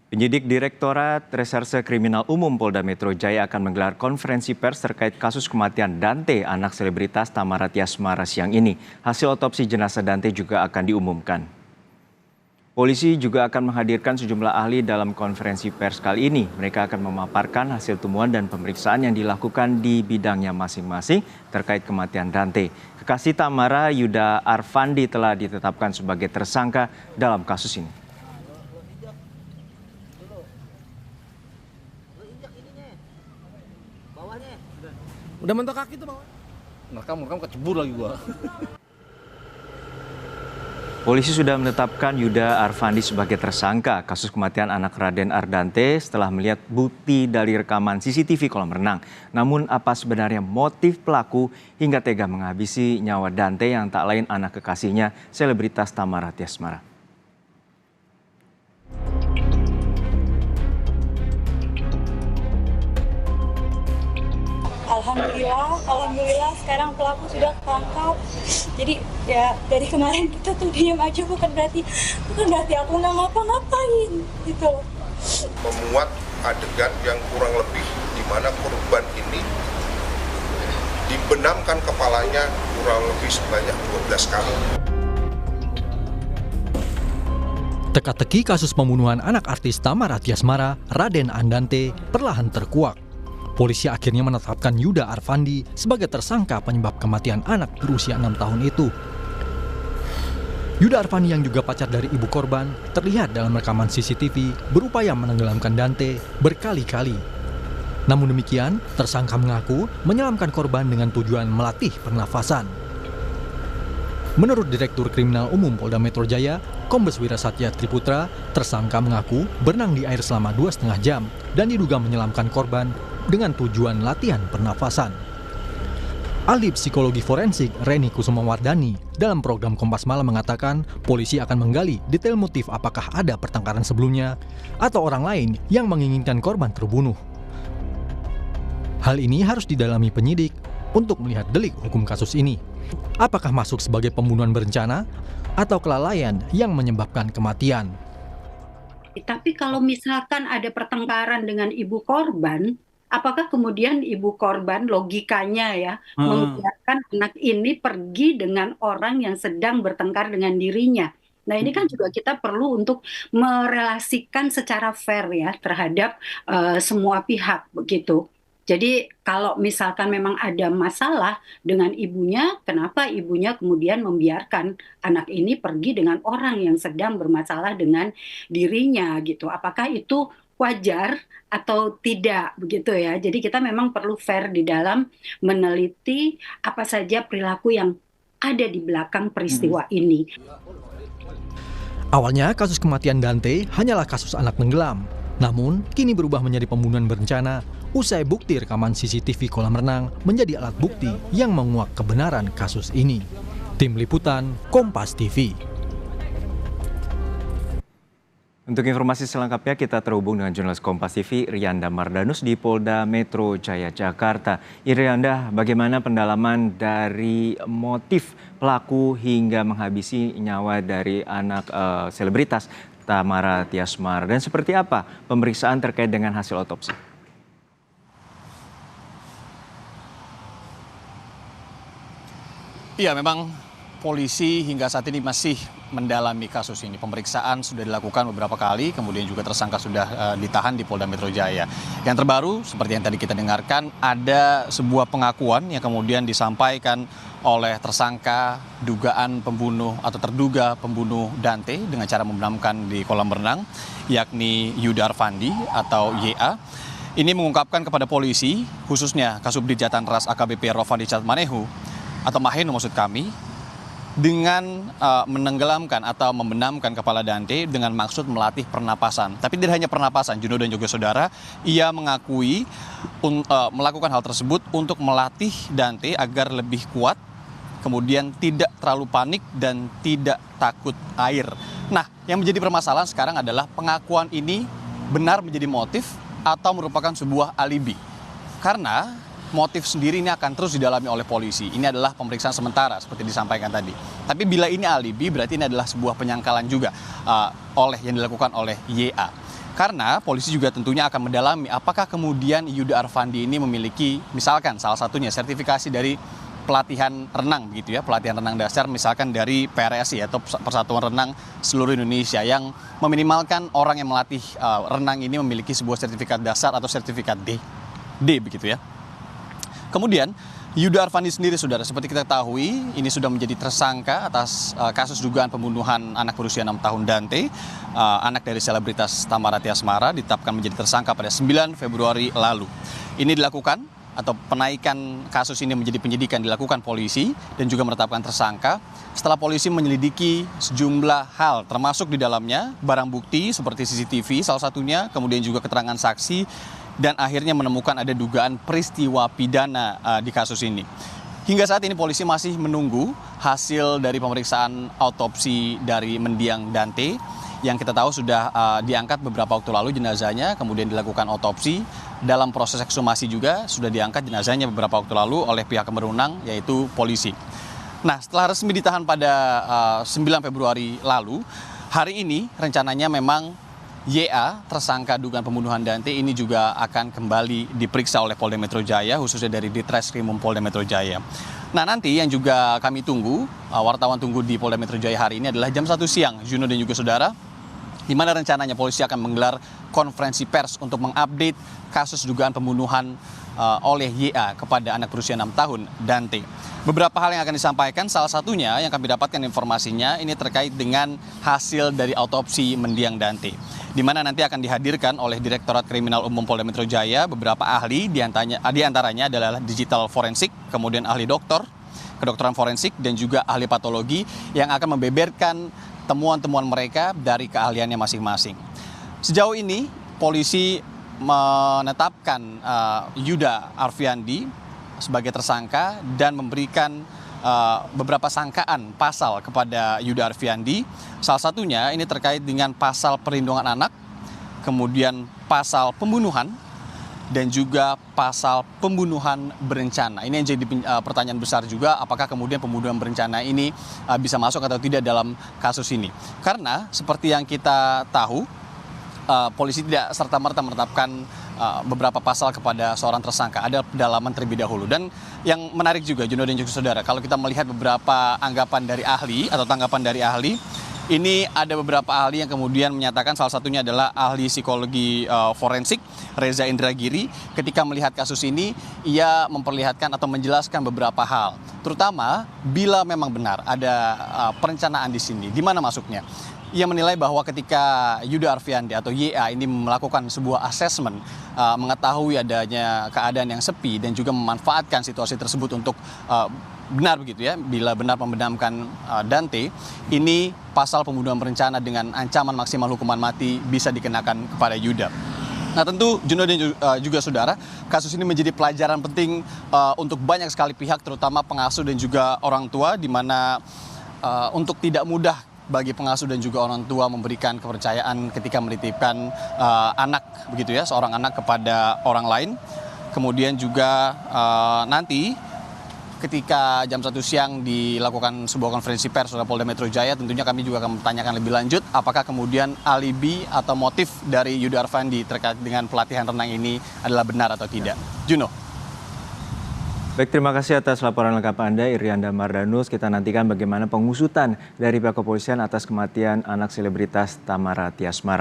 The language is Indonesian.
Penyidik Direktorat Reserse Kriminal Umum Polda Metro Jaya akan menggelar konferensi pers terkait kasus kematian Dante, anak selebritas Thamara Tiasmara siang ini. Hasil otopsi jenazah Dante juga akan diumumkan. Polisi juga akan menghadirkan sejumlah ahli dalam konferensi pers kali ini. Mereka akan memaparkan hasil temuan dan pemeriksaan yang dilakukan di bidangnya masing-masing terkait kematian Dante. Kekasih Thamara, Yuda Arfandi, telah ditetapkan sebagai tersangka dalam kasus ini. Udah mentok kaki tuh bawah. Rekam kecebur lagi gua. Polisi sudah menetapkan Yuda Arfandi sebagai tersangka kasus kematian anak Raden Ardante setelah melihat bukti dari rekaman CCTV kolam renang. Namun apa sebenarnya motif pelaku hingga tega menghabisi nyawa Dante yang tak lain anak kekasihnya, selebritas Thamara Tiasmara? Alhamdulillah sekarang pelaku sudah ketangkap. Jadi ya dari kemarin kita tuh diam aja bukan berarti aku nggak ngapa-ngapain gitu. Memuat adegan yang kurang lebih di mana korban ini dibenamkan kepalanya kurang lebih sebanyak 12 kali. Teka-teki kasus pembunuhan anak artis Thamara Tiasmara, Raden Ardante, perlahan terkuak. Polisi akhirnya menetapkan Yuda Arfandi sebagai tersangka penyebab kematian anak berusia 6 tahun itu. Yuda Arfandi yang juga pacar dari ibu korban terlihat dalam rekaman CCTV berupaya menenggelamkan Dante berkali-kali. Namun demikian, tersangka mengaku menyelamkan korban dengan tujuan melatih pernafasan. Menurut Direktur Kriminal Umum Polda Metro Jaya, Kombes Wirasatya Triputra, tersangka mengaku berenang di air selama 2,5 jam dan diduga menyelamkan korban dengan tujuan latihan pernafasan. Ahli psikologi forensik Reni Kusumawardani dalam program Kompas Malam mengatakan polisi akan menggali detail motif apakah ada pertengkaran sebelumnya atau orang lain yang menginginkan korban terbunuh. Hal ini harus didalami penyidik untuk melihat delik hukum kasus ini. Apakah masuk sebagai pembunuhan berencana atau kelalaian yang menyebabkan kematian? Tapi kalau misalkan ada pertengkaran dengan ibu korban, apakah kemudian ibu korban logikanya ya membiarkan anak ini pergi dengan orang yang sedang bertengkar dengan dirinya? Nah ini kan juga kita perlu untuk merelasikan secara fair ya terhadap semua pihak begitu. Jadi kalau misalkan memang ada masalah dengan ibunya, kenapa ibunya kemudian membiarkan anak ini pergi dengan orang yang sedang bermasalah dengan dirinya gitu? Apakah itu wajar atau tidak begitu ya? Jadi kita memang perlu fair di dalam meneliti apa saja perilaku yang ada di belakang peristiwa ini. Awalnya kasus kematian Dante hanyalah kasus anak tenggelam. Namun kini berubah menjadi pembunuhan berencana usai bukti rekaman CCTV kolam renang menjadi alat bukti yang menguak kebenaran kasus ini. Tim Liputan Kompas TV. Untuk informasi selengkapnya kita terhubung dengan jurnalis Kompas TV Rianda Mardanus di Polda Metro Jaya, Jakarta. Rianda, bagaimana pendalaman dari motif pelaku hingga menghabisi nyawa dari anak selebritas Thamara Tiasmara dan seperti apa pemeriksaan terkait dengan hasil otopsi? Iya, memang polisi hingga saat ini masih mendalami kasus ini. Pemeriksaan sudah dilakukan beberapa kali, kemudian juga tersangka sudah ditahan di Polda Metro Jaya. Yang terbaru, seperti yang tadi kita dengarkan, ada sebuah pengakuan yang kemudian disampaikan oleh tersangka dugaan pembunuh atau terduga pembunuh Dante dengan cara membenamkan di kolam renang, yakni Yuda Arfandi atau YA. Ini mengungkapkan kepada polisi, khususnya Kasubdit Jatanras AKBP Rofandi Catmanehu, atau Mahenu maksud kami, dengan menenggelamkan atau membenamkan kepala Dante dengan maksud melatih pernapasan. Tapi tidak hanya pernapasan, Juno dan juga saudara, ia mengakui melakukan hal tersebut untuk melatih Dante agar lebih kuat, kemudian tidak terlalu panik dan tidak takut air. Nah, yang menjadi permasalahan sekarang adalah pengakuan ini benar menjadi motif atau merupakan sebuah alibi. Karena motif sendiri ini akan terus didalami oleh polisi. Ini adalah pemeriksaan sementara seperti disampaikan tadi. Tapi bila ini alibi berarti ini adalah sebuah penyangkalan juga yang dilakukan oleh YA. Karena polisi juga tentunya akan mendalami apakah kemudian Yuda Arfandi ini memiliki misalkan salah satunya sertifikasi dari pelatihan renang begitu ya, pelatihan renang dasar misalkan dari PRSI atau Persatuan Renang Seluruh Indonesia yang meminimalkan orang yang melatih renang ini memiliki sebuah sertifikat dasar atau sertifikat D begitu ya. Kemudian Yuda Arfandi sendiri, saudara, seperti kita ketahui ini sudah menjadi tersangka atas kasus dugaan pembunuhan anak berusia 6 tahun Dante, anak dari selebritas Thamara Tiasmara, ditetapkan menjadi tersangka pada 9 Februari lalu. Ini dilakukan atau penaikan kasus ini menjadi penyidikan dilakukan polisi dan juga menetapkan tersangka setelah polisi menyelidiki sejumlah hal termasuk di dalamnya barang bukti seperti CCTV salah satunya, kemudian juga keterangan saksi dan akhirnya menemukan ada dugaan peristiwa pidana di kasus ini. Hingga saat ini polisi masih menunggu hasil dari pemeriksaan autopsi dari mendiang Dante yang kita tahu sudah diangkat beberapa waktu lalu jenazahnya, kemudian dilakukan otopsi. Dalam proses ekshumasi juga sudah diangkat jenazahnya beberapa waktu lalu oleh pihak yang berwenang yaitu polisi. Nah, setelah resmi ditahan pada 9 Februari lalu, hari ini rencananya memang YA, tersangka dugaan pembunuhan Dante ini juga akan kembali diperiksa oleh Polda Metro Jaya, khususnya dari Ditreskrimum Polda Metro Jaya. Nah, nanti yang juga kami tunggu, wartawan tunggu di Polda Metro Jaya hari ini adalah jam 1 siang, Juno dan juga saudara, di mana rencananya polisi akan menggelar konferensi pers untuk mengupdate kasus dugaan pembunuhan oleh YA kepada anak berusia 6 tahun, Dante. Beberapa hal yang akan disampaikan, salah satunya yang kami dapatkan informasinya ini terkait dengan hasil dari autopsi mendiang Dante, di mana nanti akan dihadirkan oleh Direktorat Kriminal Umum Polda Metro Jaya beberapa ahli, di antaranya adalah digital forensik, kemudian ahli kedokteran forensik, dan juga ahli patologi yang akan membeberkan temuan-temuan mereka dari keahliannya masing-masing. Sejauh ini polisi menetapkan Yuda Arfandi sebagai tersangka dan memberikan beberapa sangkaan pasal kepada Yuda Arfandi. Salah satunya ini terkait dengan pasal perlindungan anak, kemudian pasal pembunuhan, dan juga pasal pembunuhan berencana. Ini yang jadi pertanyaan besar juga, apakah kemudian pembunuhan berencana ini bisa masuk atau tidak dalam kasus ini. Karena seperti yang kita tahu, polisi tidak serta-merta menetapkan beberapa pasal kepada seorang tersangka, ada pendalaman terlebih dahulu. Dan yang menarik juga, Juno dan juga saudara, kalau kita melihat beberapa anggapan dari ahli atau tanggapan dari ahli, ini ada beberapa ahli yang kemudian menyatakan, salah satunya adalah ahli psikologi forensik Reza Indragiri. Ketika melihat kasus ini, ia memperlihatkan atau menjelaskan beberapa hal, terutama bila memang benar ada perencanaan di sini. Di mana masuknya? Ia menilai bahwa ketika Yuda Arfandi atau YA ini melakukan sebuah asesmen, mengetahui adanya keadaan yang sepi dan juga memanfaatkan situasi tersebut untuk benar begitu ya, bila benar membenamkan Dante, ini pasal pembunuhan berencana dengan ancaman maksimal hukuman mati bisa dikenakan kepada Yuda. Nah, tentu Juno dan juga saudara, kasus ini menjadi pelajaran penting untuk banyak sekali pihak, terutama pengasuh dan juga orang tua, di mana untuk tidak mudah bagi pengasuh dan juga orang tua memberikan kepercayaan ketika menitipkan anak begitu ya, seorang anak kepada orang lain. Kemudian juga nanti ketika jam 1 siang dilakukan sebuah konferensi pers oleh Polda Metro Jaya, tentunya kami juga akan bertanyakan lebih lanjut apakah kemudian alibi atau motif dari Yuda Arfandi terkait dengan pelatihan renang ini adalah benar atau tidak. Juno. Baik, terima kasih atas laporan lengkap Anda, Irianda Mardanus. Kita nantikan bagaimana pengusutan dari pihak kepolisian atas kematian anak selebritas Thamara Tiasmara.